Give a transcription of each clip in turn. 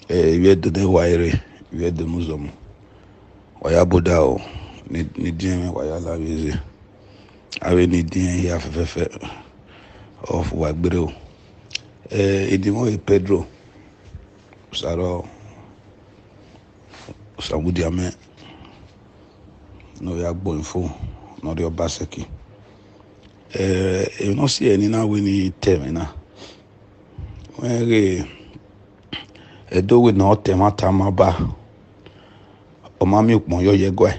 We do the wire, we the Muslim. Waya Budao, Nidian, Wahala Vizi. I will need here of Wagbero. Edimo Pedro, Saro, Samudiame, no Yagbonfo, no the Obaseki'S. You don't see any now when you tell me now. When do we not tematama Omami Ukmoyo Yegwe.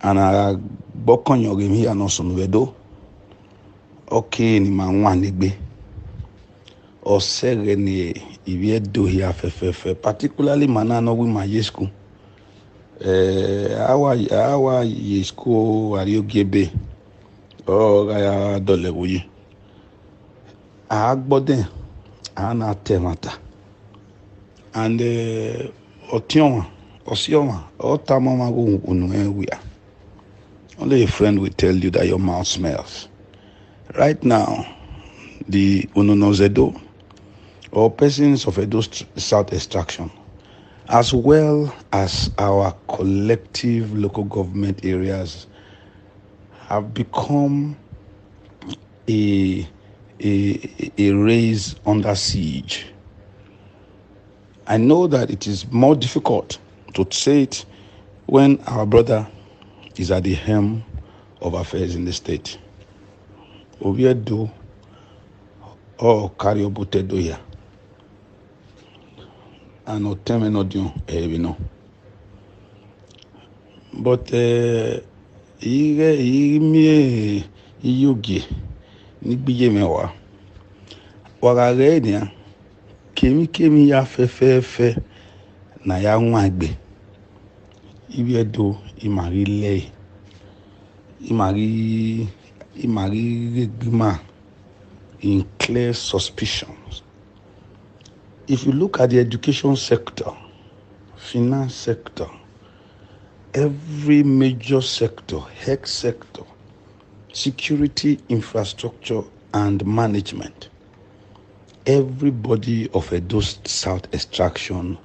And I bokon your game here no son vedo. Okay, ni manwanigbe. Or serene if do here fe particularly manano with my school. Our school are you gebe. Oh, I dole wuyi. Agboden ana temata. And Otion, Osioma, Otamama Unuenwia. Only a friend will tell you that your mouth smells. Right now, the Ununozedo or persons of Edo South extraction, as well as our collective local government areas, have become a race under siege. I know that it is more difficult to say it when our brother is at the helm of affairs in the state. Oviedo or Kariobutedo here. And Otemenodion, we know. But Yugi, Nibiye Mewa, Wagaredia, Kemi ya fe na ya nwagbe. Oviedo imari le. Imari in clear suspicions. If you look at the education sector, finance sector, every major sector, health sector, security, infrastructure, and management, everybody of Edo South extraction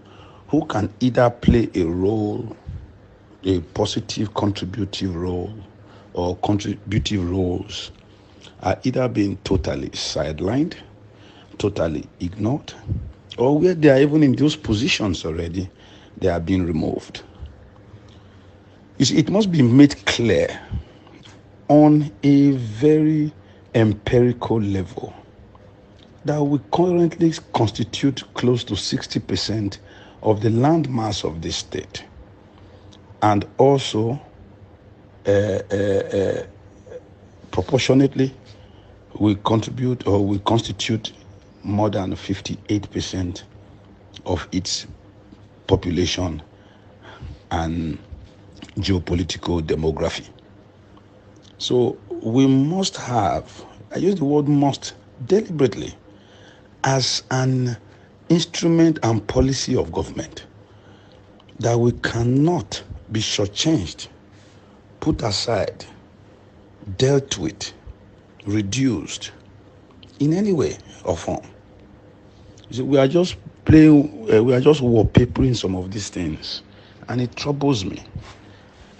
who can either play a role, a positive contributive role, or contributive roles are either being totally sidelined, totally ignored, or where they are even in those positions already, they are being removed. You see, it must be made clear on a very empirical level that we currently constitute close to 60% of the land mass of this state, and also proportionately we contribute or we constitute more than 58% of its population and geopolitical demography. So we must have, I use the word must deliberately, as an instrument and policy of government, that we cannot be shortchanged, put aside, dealt with, reduced in any way or form. You see, we are just wallpapering some of these things, and it troubles me.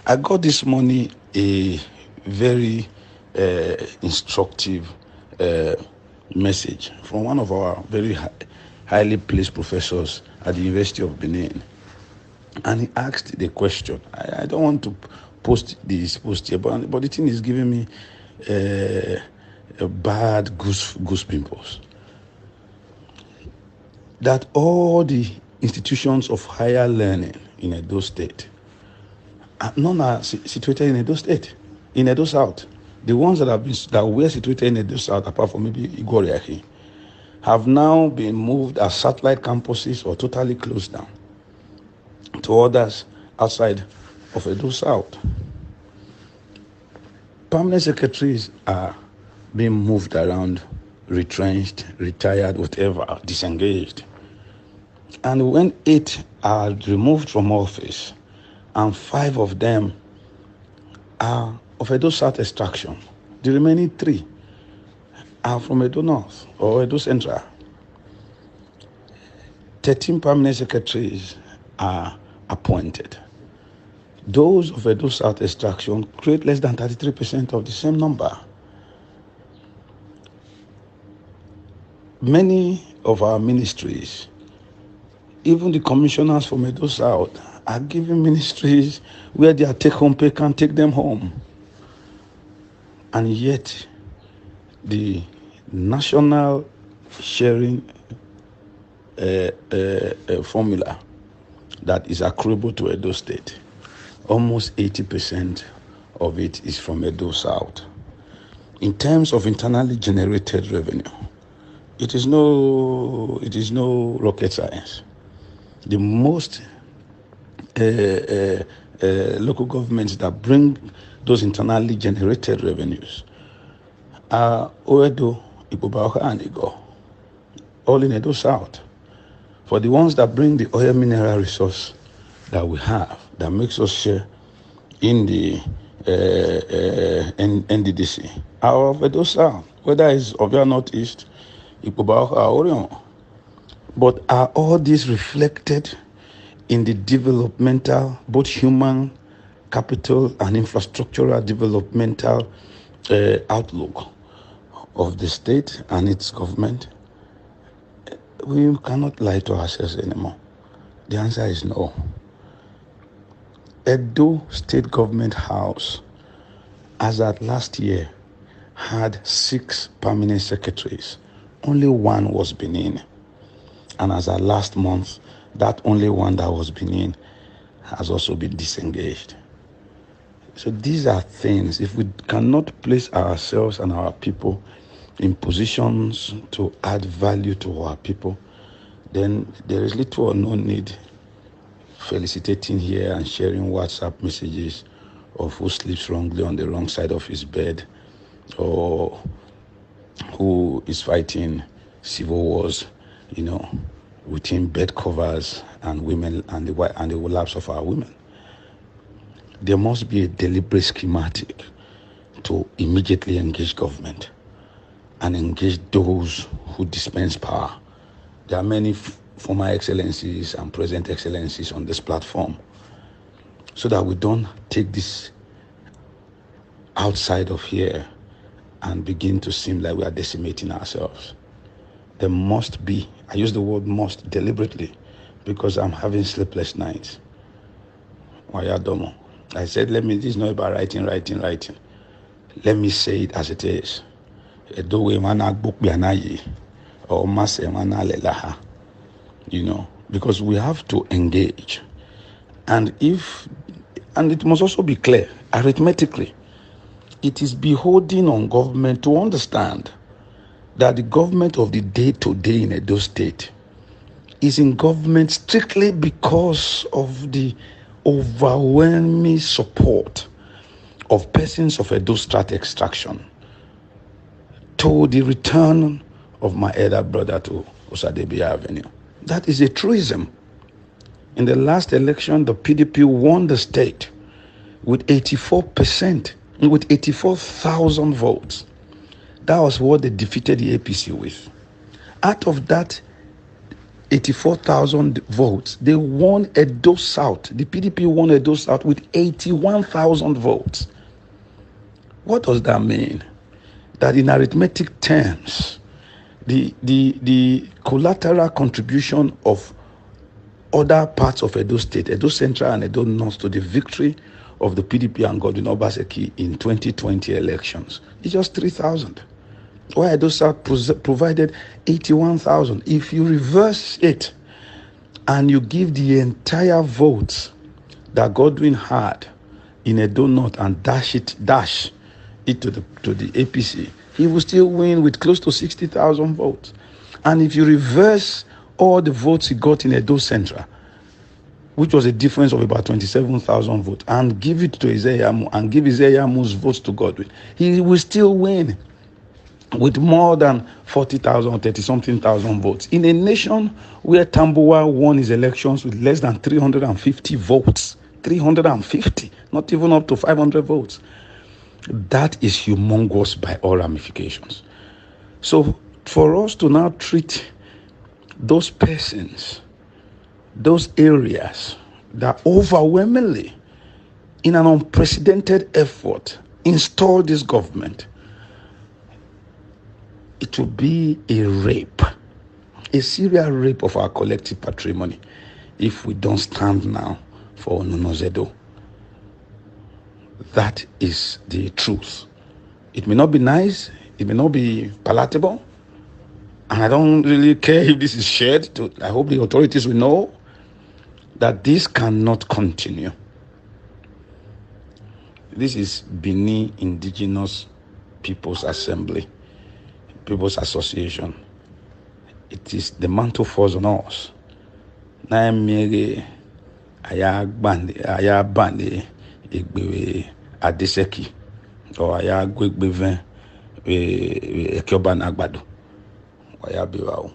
I got this morning a very instructive message from one of our very highly placed professors at the University of Benin. And he asked the question. I don't want to post this post here, but the thing is giving me a bad goose pimples. That all the institutions of higher learning in Edo State, none are situated in Edo State, in Edo South. The ones that were situated in Edo South, apart from maybe Igoriahi, have now been moved as satellite campuses or totally closed down to others outside of Edo South. Permanent secretaries are being moved around, retrenched, retired, whatever, disengaged. And when 8 are removed from office, and 5 of them are of Edo South extraction, the remaining 3 are from Edo North or Edo Central. 13 permanent secretaries are appointed. Those of Edo South extraction create less than 33% of the same number. Many of our ministries, even the commissioners from Edo South, are given ministries where their take-home pay can take them home. And yet, the national sharing formula that is accruable to Edo State, almost 80% of it is from Edo South. In terms of internally generated revenue, it is no rocket science. The most local governments that bring those internally generated revenues are Oedo, Ipobaoka, and Igo, all in Edo South. For the ones that bring the oil mineral resource that we have, that makes us share in the NDDC, are of Edo South, whether it's Obia Northeast, Ipobaoka, or Orion. But are all these reflected in the developmental, both human capital and infrastructural developmental outlook of the state and its government? We cannot lie to ourselves anymore. The answer is no. Edo State Government House, as at last year, had 6 permanent secretaries. Only one was Benin. And as at last month, that only one that was Benin has also been disengaged. So these are things, if we cannot place ourselves and our people in positions to add value to our people, then there is little or no need felicitating here and sharing WhatsApp messages of who sleeps wrongly on the wrong side of his bed, or who is fighting civil wars, within bed covers and women and the lapse of our women. There must be a deliberate schematic to immediately engage government and engage those who dispense power. There are many former excellencies and present excellencies on this platform, so that we don't take this outside of here and begin to seem like we are decimating ourselves. There must be, I use the word must deliberately because I'm having sleepless nights. Wayadomo. I said, this is not about writing. Let me say it as it is. Because we have to engage. And it must also be clear, arithmetically, it is beholding on government to understand that the government of the day-to-day in Edo State is in government strictly because of the overwhelming support of persons of Edo Strat extraction to the return of my elder brother to Osadebe Avenue. That is a truism. In the last election, the PDP won the state with 84%, with 84,000 votes. That was what they defeated the APC with. Out of that 84,000 votes, they won Edo South. The PDP won Edo South with 81,000 votes. What does that mean? That in arithmetic terms, the collateral contribution of other parts of Edo State, Edo Central and Edo North, to the victory of the PDP and Godwin Obaseki'S in 2020 elections is just 3,000. Why Edo South provided 81,000. If you reverse it and you give the entire votes that Godwin had in Edo North and dash it to the APC, he will still win with close to 60,000 votes. And if you reverse all the votes he got in Edo Central, which was a difference of about 27,000 votes, and give it to Izeyamu and give Izeyamu's votes to Godwin, he will still win with more than 40,000 or 30-something thousand votes. In a nation where Tambuwa won his elections with less than 350 votes, 350, not even up to 500 votes. That is humongous by all ramifications. So for us to now treat those persons those areas that overwhelmingly, in an unprecedented effort, install this government, it will be a rape, a serial rape of our collective patrimony if we don't stand now for Onunozedo. That is the truth. It may not be nice, it may not be palatable, and I don't really care if this is shared. I hope the authorities will know that this cannot continue. This is Benin Indigenous People's Assembly, People's Association. It is the mantle falls on us. Na emere aya bande egbe Adeseki or aya gwegbe vin ekioba na agbado. Aya biwa o.